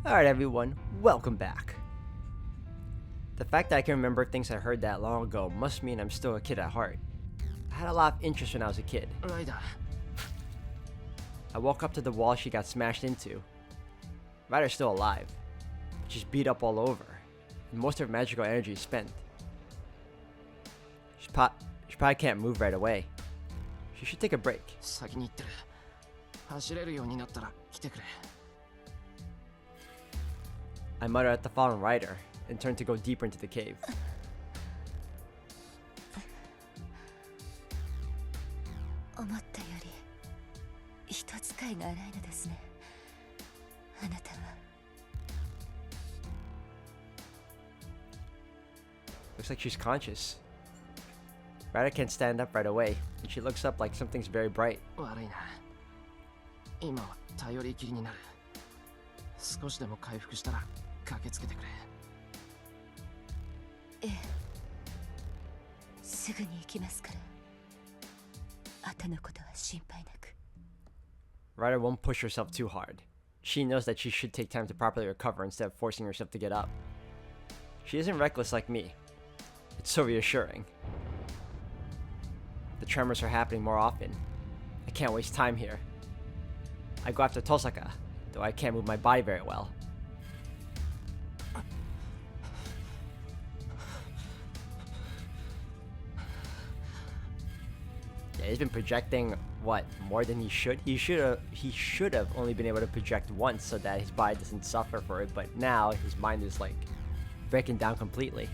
Alright everyone, welcome back. The fact that I can remember things I heard that long ago must mean I'm still a kid at heart. I had a lot of interest when I was a kid. I woke up to the wall she got smashed into. Ryder's still alive, but she's beat up all over, and most of her magical energy is spent. She probably can't move right away. She should take a break. I mutter at the fallen rider and turn to go deeper into the cave. Looks like she's conscious. Ryder can't stand up right away, and she looks up like something's very bright. Ryder won't push herself too hard. She knows that she should take time to properly recover instead of forcing herself to get up. She isn't reckless like me. It's so reassuring. The tremors are happening more often. I can't waste time here. I go after Tosaka, though I can't move my body very well. Yeah, he's been projecting, what, more than he should? He should have only been able to project once so that his body doesn't suffer for it, but now his mind is like breaking down completely.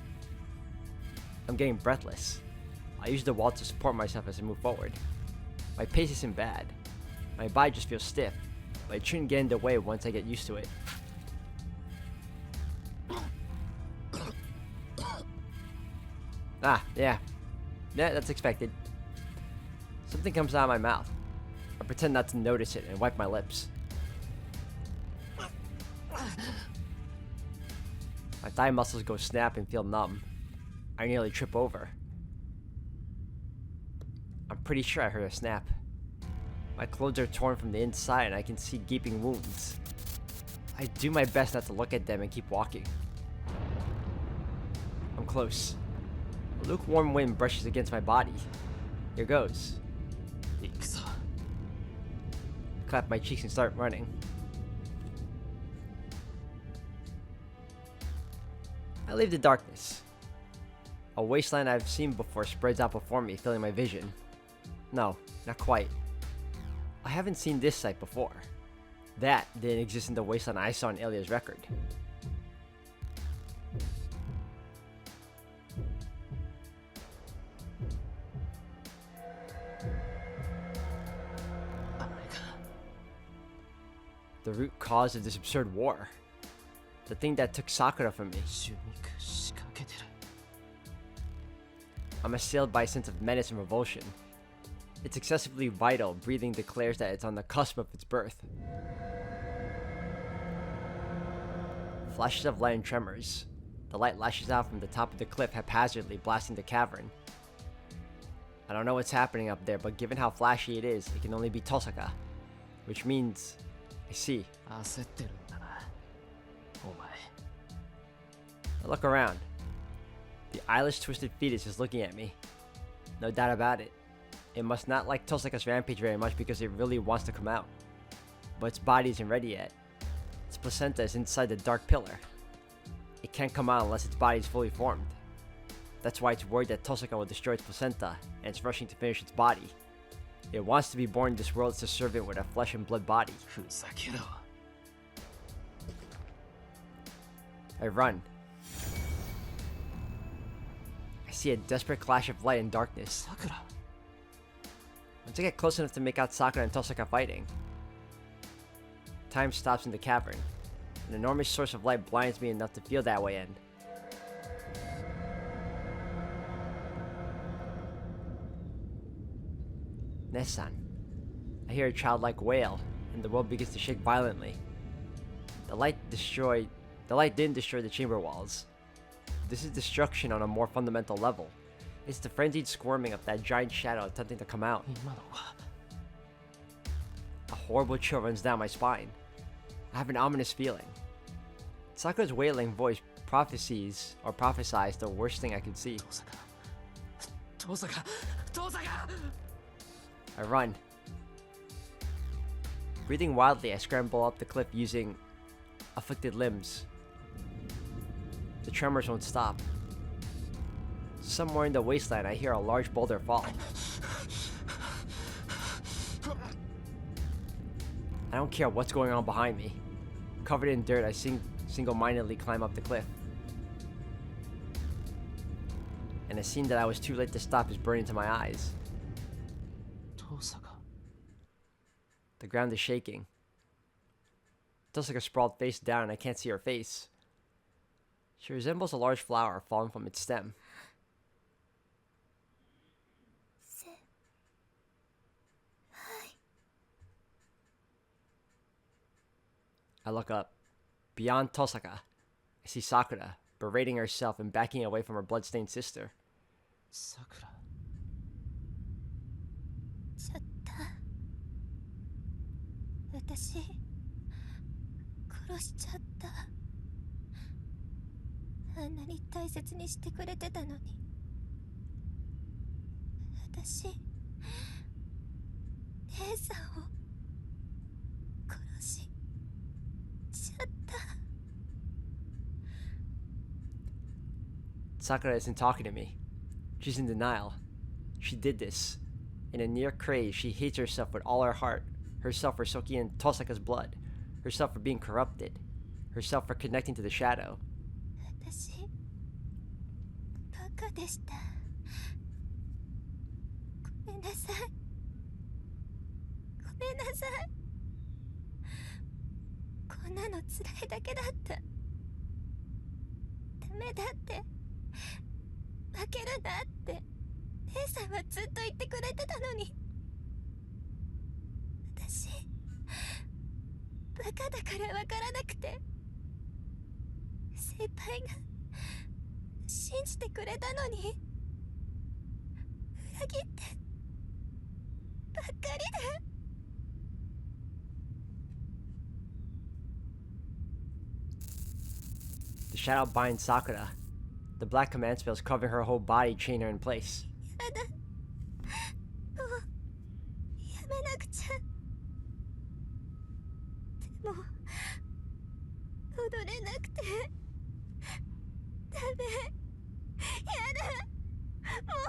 I'm getting breathless. I use the wall to support myself as I move forward. My pace isn't bad. My body just feels stiff, but it shouldn't get in the way once I get used to it. Yeah, that's expected. Something comes out of my mouth. I pretend not to notice it and wipe my lips. My thigh muscles go snap and feel numb. I nearly trip over. I'm pretty sure I heard a snap. My clothes are torn from the inside and I can see gaping wounds. I do my best not to look at them and keep walking. I'm close. A lukewarm wind brushes against my body. Here goes. I clap my cheeks and start running. I leave the darkness. A wasteland I've seen before spreads out before me, filling my vision. No, not quite. I haven't seen this sight before. That didn't exist in the wasteland I saw in Ilya's record. The root cause of this absurd war. The thing that took Sakura from me. I'm assailed by a sense of menace and revulsion. It's excessively vital. Breathing declares that it's on the cusp of its birth. Flashes of light and tremors. The light lashes out from the top of the cliff haphazardly, blasting the cavern. I don't know what's happening up there, but given how flashy it is, it can only be Tosaka. Which means... I see. I look around. The eyeless, twisted fetus is looking at me. No doubt about it. It must not like Tosaka's rampage very much because it really wants to come out. But its body isn't ready yet. Its placenta is inside the dark pillar. It can't come out unless its body is fully formed. That's why it's worried that Tosaka will destroy its placenta, and it's rushing to finish its body. It wants to be born in this world to serve it with a flesh and blood body. I run. I see a desperate clash of light and darkness. Once I get close enough to make out Sakura and Tosaka fighting, time stops in the cavern. An enormous source of light blinds me enough to feel that way in. Nessan. I hear a childlike wail, and the world begins to shake violently. The light didn't destroy the chamber walls. This is destruction on a more fundamental level. It's the frenzied squirming of that giant shadow attempting to come out. A horrible chill runs down my spine. I have an ominous feeling. Sakura's wailing voice prophesies the worst thing I could see. I run. Breathing wildly, I scramble up the cliff using afflicted limbs. The tremors won't stop. Somewhere in the wasteland, I hear a large boulder fall. I don't care what's going on behind me. Covered in dirt, I single-mindedly climb up the cliff. And the scene that I was too late to stop is burning to my eyes. The ground is shaking. Tosaka sprawled face down and I can't see her face. She resembles a large flower falling from its stem. I look up. Beyond Tosaka, I see Sakura, berating herself and backing away from her bloodstained sister. Sakura. 私殺しちゃった。あんなに大切にしてくれてたのに。私姉さんを殺しちゃった。 Sakura isn't talking to me. She's in denial. She did this. In a near craze, she hates herself with all her heart. Herself for soaking in Tosaka's blood. Herself for being corrupted. Herself for connecting to the shadow. 私バカでした。ごめんなさい。ごめんなさい。こんなの辛いだけだった。ダメだって。負けるなって姉さんはずっと言ってくれてたのに。私バカだからわからなくて。先輩が信じてくれたのに裏切ってばっかりで。 The shadow binds Sakura. The black command spells covering her whole body chain her in place. やだ。もうやめなくちゃ。でも戻れなくてダメ。やだ。もう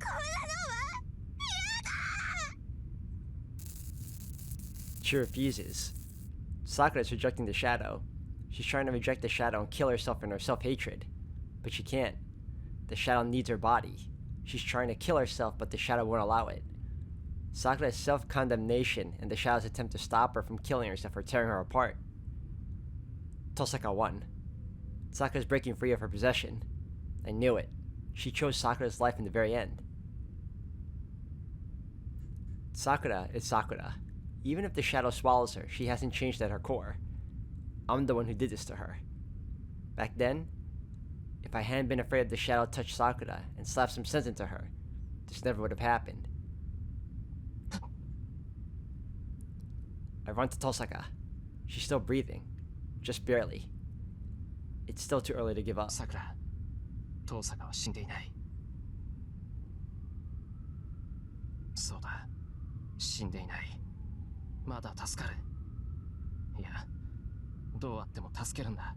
こんなのは嫌だ。 She refuses. Sakura is rejecting the shadow. She's trying to reject the shadow and kill herself in her self-hatred. But she can't. The shadow needs her body. She's trying to kill herself, but the shadow won't allow it. Sakura's self-condemnation and the shadow's attempt to stop her from killing herself or tearing her apart. Tosaka won. Sakura's breaking free of her possession. I knew it. She chose Sakura's life in the very end. Sakura is Sakura. Even if the shadow swallows her, she hasn't changed at her core. I'm the one who did this to her. Back then, if I hadn't been afraid of the shadow touch Sakura and slap some sense into her, this never would have happened. I run to Tosaka. She's still breathing. Just barely. It's still too early to give up. Sakura, Tosaka は死んでいない。そうだ、死んでいない。まだ助かる。いや、どうあっても助けるんだ。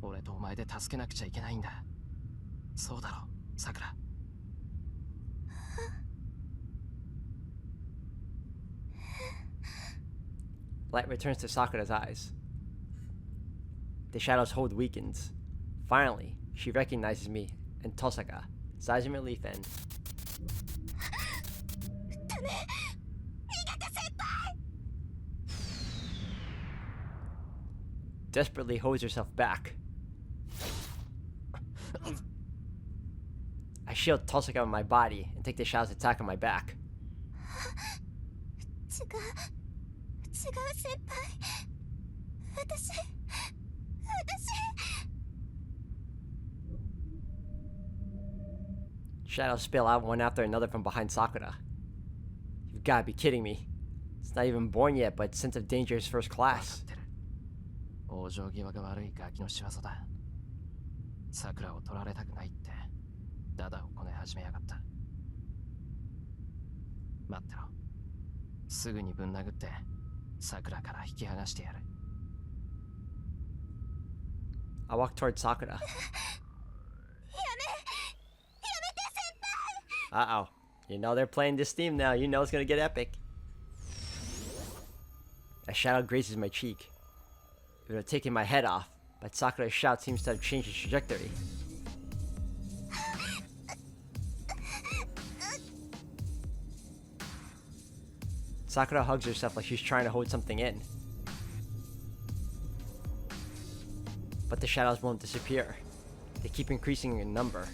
俺とお前で助けなくちゃいけないんだ。そうだろ、さくら。Light returns to Sakura's eyes. The shadow's hold weakens. Finally, she recognizes me and Tosaka, sighs in relief and... desperately holds herself back. I shield Tosaka with my body and take the shadow's attack on my back. 違う先輩。私 Shadows spill out one after another from behind Sakura. You've gotta be kidding me. It's not even born yet, but sense of danger is first class. 往生際が悪いガキの仕業だ。桜を取られたくないってダダをこね始めやがった。待ってろ。すぐにぶん殴って桜から引き剥がしてやる。I walk toward Sakura. Uh-oh. You know they're playing this theme now. You know it's gonna get epic. A shadow grazes my cheek. It would have taken my head off, but Sakura's shout seems to have changed its trajectory. Sakura hugs herself like she's trying to hold something in. But the shadows won't disappear. They keep increasing in number.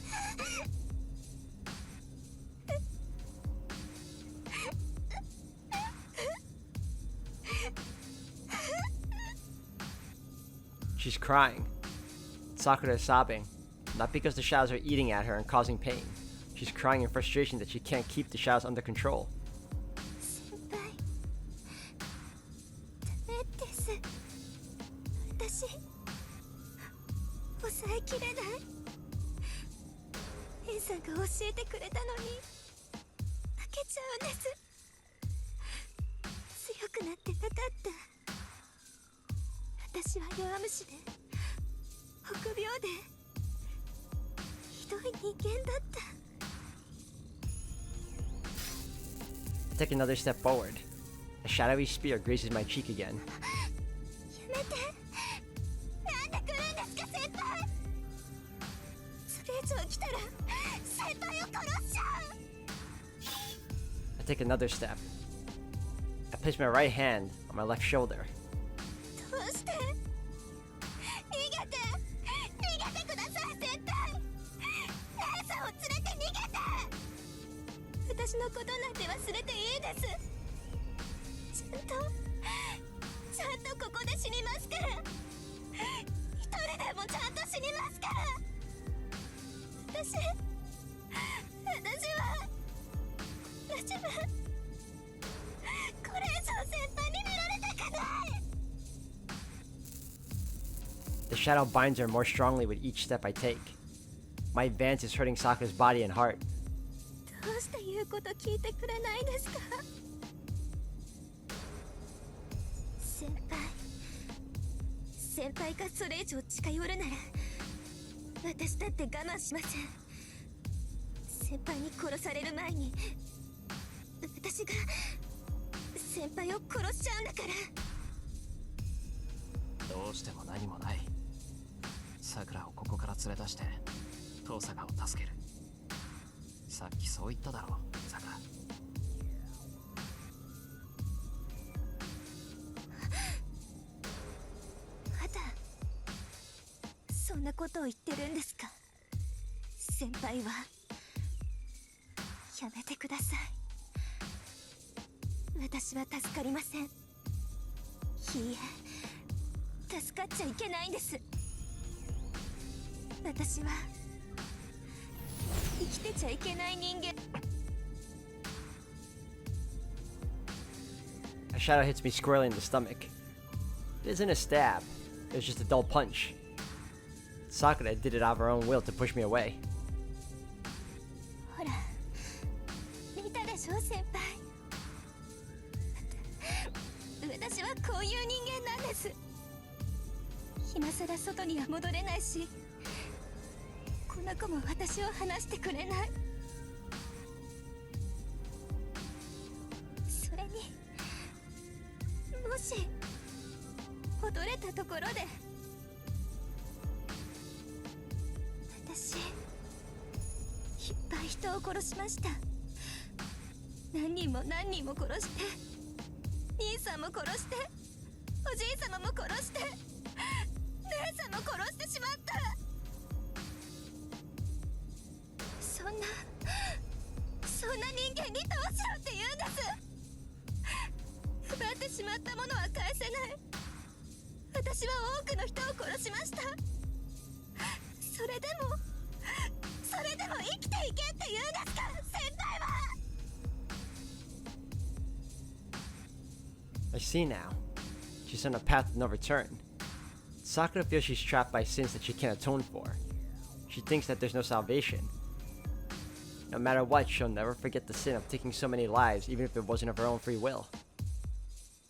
She's crying. Sakura is sobbing, not because the shadows are eating at her and causing pain. She's crying in frustration that she can't keep the shadows under control. 抑えきれない。エンさんが教えてくれたのに負けちゃうんです。強くなってなかった。私は弱虫で臆病でひどい人間だった。I take another step forward. A shadowy spear grazes my cheek again. やめて。なんで来るんですか、先輩。それ以上来たら先輩を殺しちゃう。 I take another step. I place my right hand on my left shoulder. どうして。逃げてください、先輩。エンさんを連れて逃げて。私のことなんて忘れていいです。ちゃんとここで死にますから。一人でもちゃんと死にますから。私はこれ以上先輩に見られたくない。 The shadow binds her more strongly with each step I take. My advance is hurting Sakura's body and heart. どうして言うこと聞いてくれないんですか。先輩がそれ以上近寄るなら私だって我慢しません。先輩に殺される前に私が先輩を殺しちゃうんだから。どうしても何もない。桜をここから連れ出して遠坂を助ける。さっきそう言っただろう、桜。まだそんなことを言ってるんですか。先輩はやめてください。私は助かりません。いいえ、助かっちゃいけないんです。私は生きてちゃいけない人間。 A shadow hits me squarely in the stomach. It isn't a stab, it was just a dull punch. Sakura did it out of her own will to push me away. ほら、見たでしょ、先輩。私はこういう人間なんです。今さら外には戻れないし、この子も私を離してくれない。それにもし戻れたところで私いっぱい人を殺しました。何人も殺して、兄さんも殺して、おじい様も殺して、姉さんも殺してしまった。そんな人間にどうしろって言うんです。奪ってしまったものは返せない。私は多くの人を殺しました。それでも生きていけって言うんですか、先輩は。 I see now. She's on a path of no return. Sakura feels she's trapped by sins that she can't atone for. She thinks that there's no salvation. No matter what, she'll never forget the sin of taking so many lives, even if it wasn't of her own free will.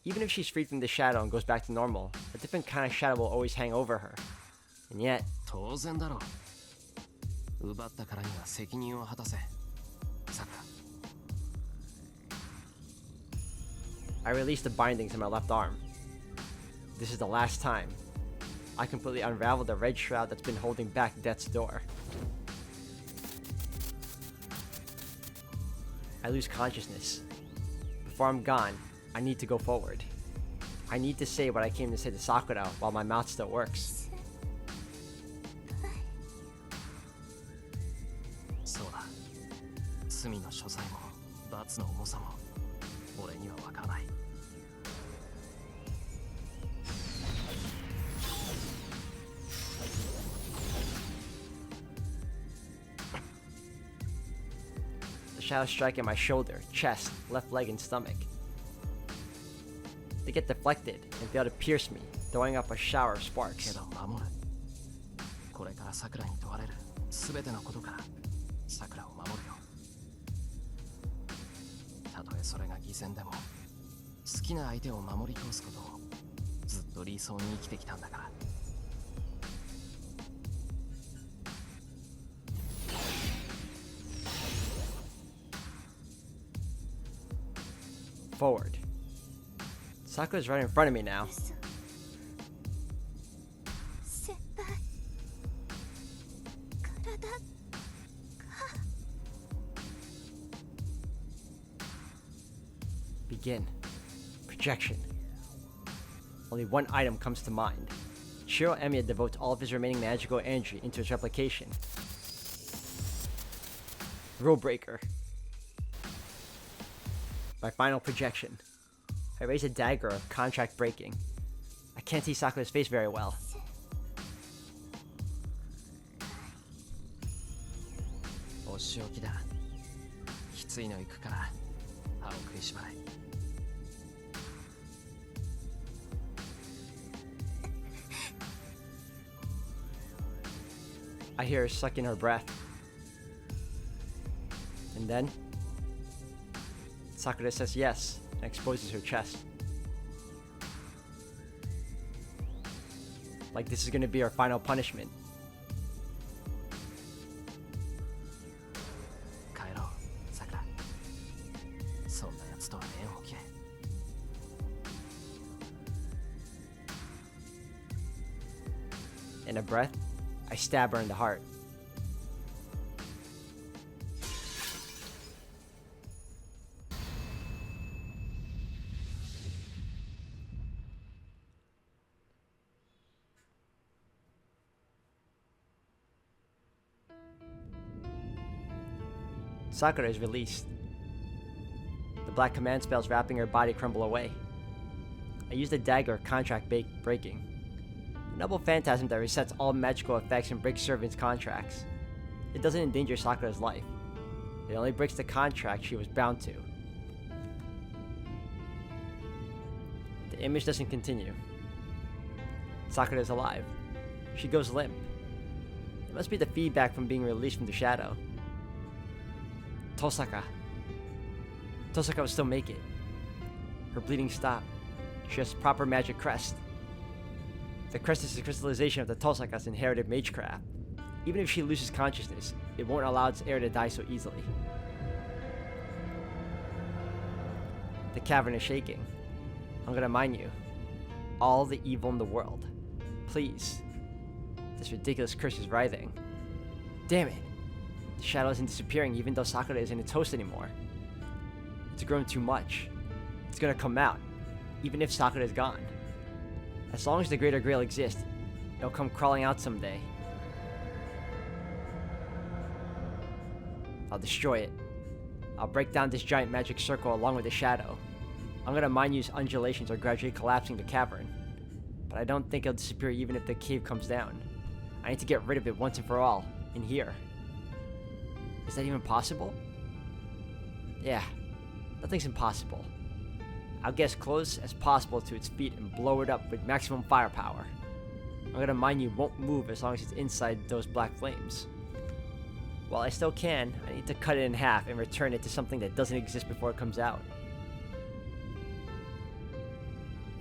Even if she's freed from the shadow and goes back to normal, a different kind of shadow will always hang over her. And yet, 当然だろう。奪ったからには責任を果たせ。さくら。I release the bindings in my left arm. This is the last time. I completely unravel the red shroud that's been holding back death's door. I lose consciousness. Before I'm gone, I need to go forward. I need to say what I came to say to Sakura while my mouth still works. そうだ。罪の所在も罰の重さも俺には分からない。The shadows strike at my shoulder, chest, left leg, and stomach. They get deflected and fail to pierce me, throwing up a shower of け sparks. ど守る。これから桜に問われる全てのことから桜を守るよ。たとえそれが偽善でも好きな相手を守り通すことをずっと理想に生きてきたんだから。Forward. Sakura's right in front of me now. 嘘先輩体が Begin. Projection. Only one item comes to mind. Shiro Emiya devotes all of his remaining magical energy into its replication. Rule breaker. My final projection. I raise a dagger of contract breaking. I can't see Sakura's face very well. お仕置きだ。きついの行くから歯を食いしばれ。I hear her suck in her breath. And then, Sakura says yes and exposes her chest. Like this is gonna be our final punishment. 帰ろう、桜。そんな奴とは縁を切れ。In a breath, I stab her in the heart. Sakura is released. The black command spells wrapping her body crumble away. I use the dagger contract breaking. A noble phantasm that resets all magical effects and breaks servants' contracts. It doesn't endanger Sakura's life. It only breaks the contract she was bound to. The image doesn't continue. Sakura is alive. She goes limp. It must be the feedback from being released from the shadow. Tosaka. Tosaka will still make it. Her bleeding stopped. She has proper magic crest. The crest is the crystallization of the Tosaka's inherited magecraft. Even if she loses consciousness, it won't allow its heir to die so easily. The cavern is shaking. I'm gonna mine you. All the evil in the world. Please. This ridiculous curse is writhing. Damn it. The shadow isn't disappearing even though Sakura isn't its host anymore. It's grown too much. It's gonna come out, even if Sakura is gone. As long as the Greater Grail exists, it'll come crawling out someday. I'll destroy it. I'll break down this giant magic circle along with the shadow. I'm gonna mind use undulations are gradually collapsing the cavern. But I don't think it'll disappear even if the cave comes down. I need to get rid of it once and for all, in here. Is that even possible? Yeah, nothing's impossible. I'll get as close as possible to its feet and blow it up with maximum firepower. I'm gonna mind you won't move as long as it's inside those black flames. While I still can, I need to cut it in half and return it to something that doesn't exist before it comes out.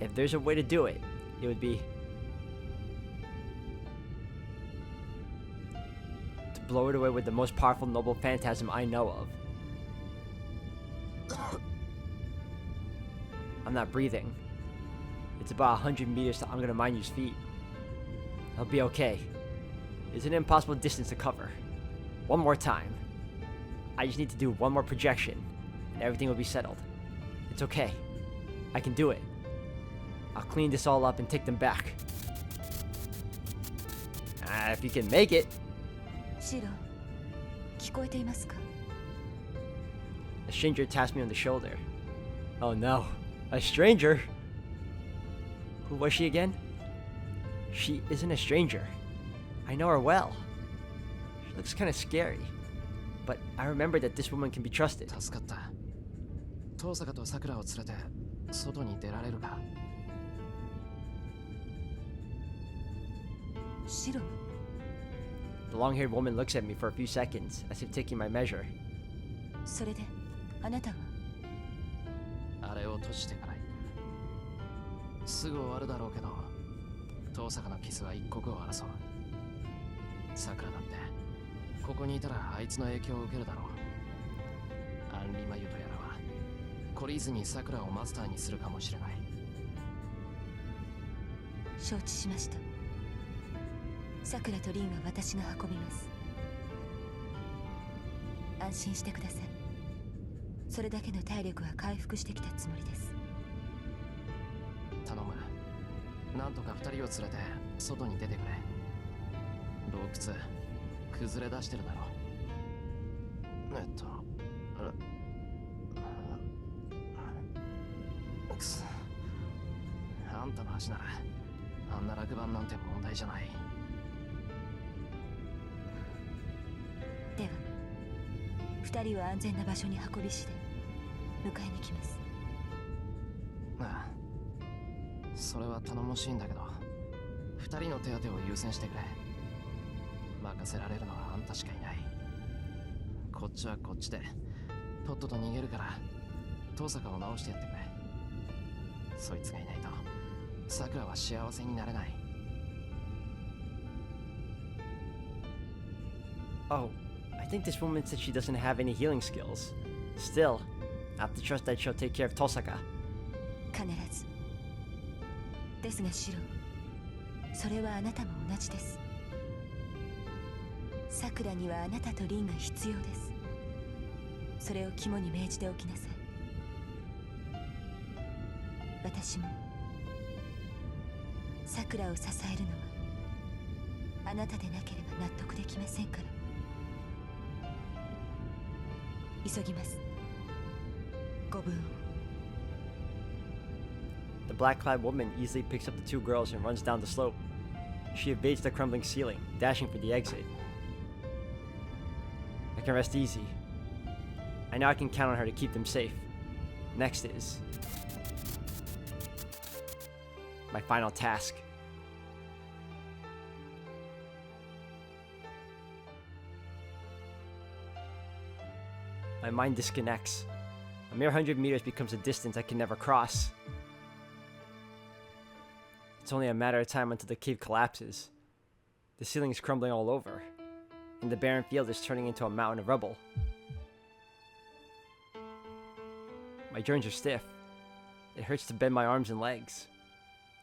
If there's a way to do it, it would be to blow it away with the most powerful noble phantasm I know of. I'm not breathing. It's about 100 meters to I'm gonna mind you's feet. I'll be okay. It's an impossible distance to cover. One more time. I just need to do one more projection, and everything will be settled. It's okay. I can do it. I'll clean this all up and take them back. If you can make it. シロ、聞こえていますか? A stranger taps me on the shoulder. Oh no, a stranger? Who was she again? She isn't a stranger. I know her well. She looks kind of scary. But I remember that this woman can be trusted. 助かった。遠坂と桜を連れて外に出られるか。シロ、 The long-haired woman looks at me for a few seconds, as if taking my measure. それであなたは? あれを閉じてから行く。すぐ終わるだろうけど、遠坂のキスは一刻を争う。桜だってここにいたらあいつの影響を受けるだろう。アンリマユとやらは懲りずに桜をマスターにするかもしれない。承知しました。桜とリンは私が運びます。安心してください。それだけの体力は回復してきたつもりです。頼む。なんとか二人を連れて外に出てくれ。洞窟崩れ出してるだろう。くそ。あんたの足ならあんな落盤なんて問題じゃない。では二人を安全な場所に運び次第迎えに来ます。ああ、それは頼もしいんだけど、二人の手当てを優先してくれ。任せられるのはあんたしかいない。こっちはこっちでとっとと逃げるから遠坂を直してやってくれ。そいつがいないと桜は幸せになれない。 Oh, I think this woman said she doesn't have any healing skills. Still, I have to trust that she'll take care of Tosaka. 必ず。ですがシロ、それはあなたも同じです。桜にはあなたとリンが必要です。それを肝に銘じておきなさい。私も桜を支えるのはあなたでなければ納得できませんから。急ぎます。ご分を。 The black-clad woman easily picks up the two girls and runs down the slope. She evades the crumbling ceiling, dashing for the exit. I can rest easy. I know I can count on her to keep them safe. Next is my final task. My mind disconnects. A mere 100 meters becomes a distance I can never cross. It's only a matter of time until the cave collapses. The ceiling is crumbling all over, and the barren field is turning into a mountain of rubble. My joints are stiff. It hurts to bend my arms and legs.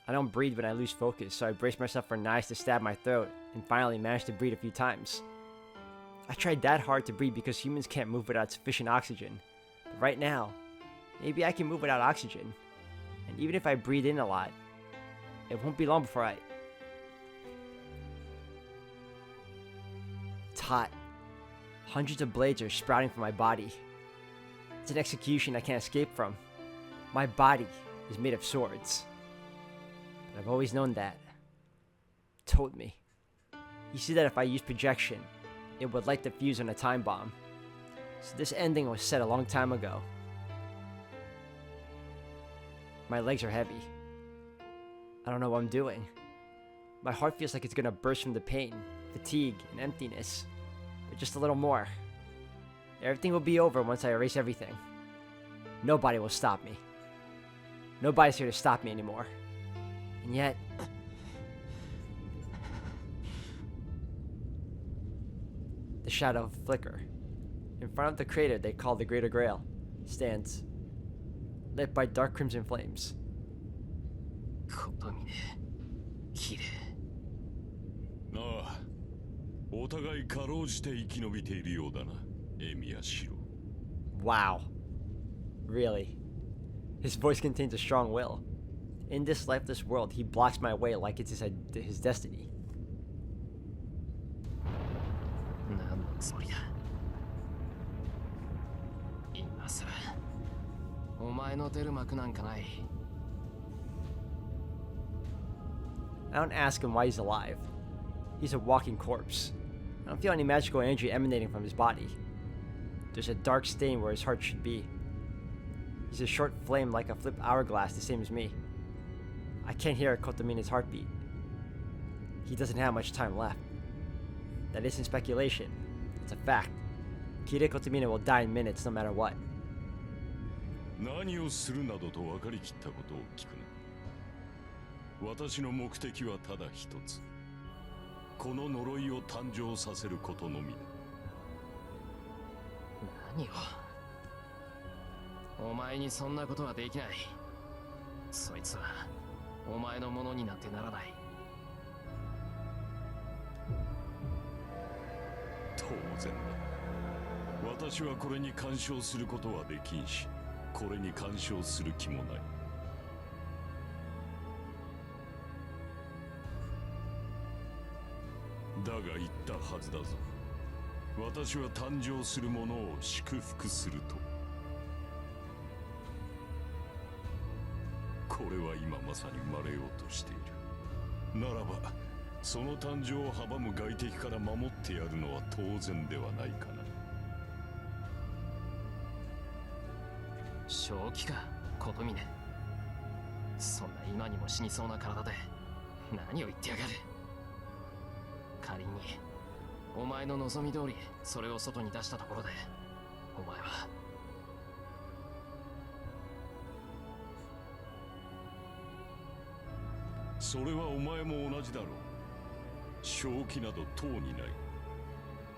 I don't breathe when I lose focus, so I brace myself for knives to stab my throat, and finally manage to breathe a few times. I tried that hard to breathe because humans can't move without sufficient oxygen. But right now, maybe I can move without oxygen. And even if I breathe in a lot, it won't be long before It's hot. Hundreds of blades are sprouting from my body. It's an execution I can't escape from. My body is made of swords. But I've always known that. Told me. He said that if I use projection, it would light the fuse on a time bomb. So this ending was set a long time ago. My legs are heavy. I don't know what I'm doing. My heart feels like it's gonna burst from the pain, fatigue, and emptiness. But just a little more. Everything will be over once I erase everything. Nobody will stop me. Nobody's here to stop me anymore. And yet... The shadow flicker. In front of the crater they call the Greater Grail stands, lit by dark crimson flames. 琴峰綺麗。ああ、お互いかろうじて生き延びているようだな、エミヤシロ。 Wow. Really? His voice contains a strong will. In this lifeless world, he blocks my way like it's his destiny. 何のつもりだ。今さらお前の出る幕なんかない。 I don't ask him why he's alive. He's a walking corpse. I don't feel any magical energy emanating from his body. There's a dark stain where his heart should be. He's a short flame like a flipped hourglass, the same as me. I can't hear Kotomina's heartbeat. He doesn't have much time left. That isn't speculation. It's a fact. Kire Kotomina will die in minutes no matter what. 何をするなどと分かりきったことを聞くな。私の目的はただ一つ。この呪いを誕生させることのみだ。何を。お前にそんなことはできない。そいつはお前のものになんてならない。当然だ。私はこれに干渉することはできんし、これに干渉する気もない。だが言ったはずだぞ。私は誕生するものを祝福すると。これは今まさに生まれようとしている。ならばその誕生を阻む外敵から守ってやるのは当然ではないかな。正気か、琴峰。そんな今にも死にそうな体で何を言ってやがる。仮にお前の望み通りそれを外に出したところで、お前はそれはお前も同じだろう。正気などとうにない。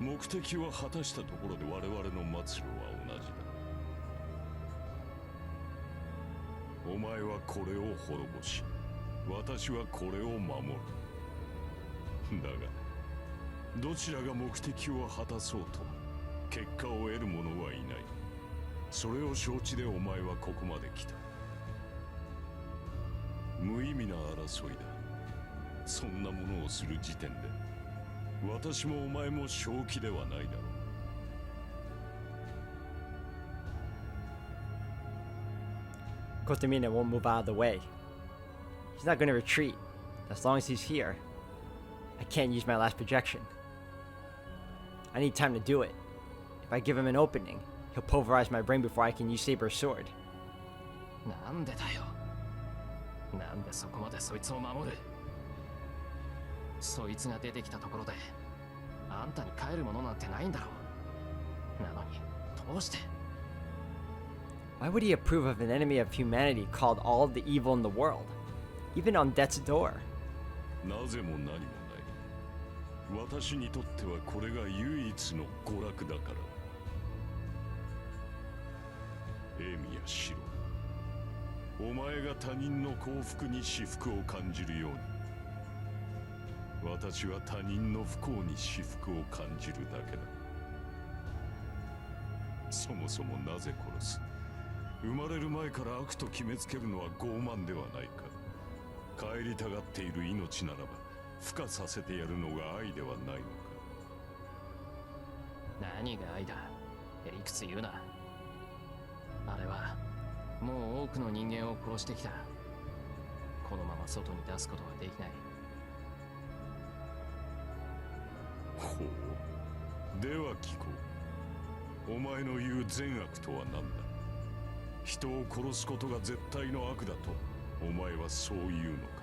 目的は果たしたところで我々の末路は同じだ。お前はこれを滅ぼし、私はこれを守る。だがどちらが目的を果たそうと結果を得る者はいない。それを承知でお前はここまで来た。無意味な争いだ。そんなものをする時点で私もお前も正気ではないだろう。Kotomina won't move out of the way. He's not going to retreat. As long as he's here, I can't use my last projection. I need time to do it. If I give him an opening, he'll pulverize my brain before I can use Saber's sword. なんでだよ。なんでそこまでそいつを守る。そいつが出てきたところであんたに帰るものなんてないんだろう。なのにどうして。 Why would he approve of an enemy of humanity called all of the evil in the world? Even on death's door. なぜも何もない。私にとってはこれが唯一の娯楽だから。エミヤシロ、お前が他人の幸福に至福を感じるように、私は他人の不幸に至福を感じるだけだ。そもそもなぜ殺す。生まれる前から悪と決めつけるのは傲慢ではないか。帰りたがっている命ならば孵化させてやるのが愛ではないのか。何が愛だ。へりくつ言うな。あれはもう多くの人間を殺してきた。このまま外に出すことはできない。ほう。では聞こう。お前の言う善悪とは何だ。人を殺すことが絶対の悪だとお前はそう言うのか。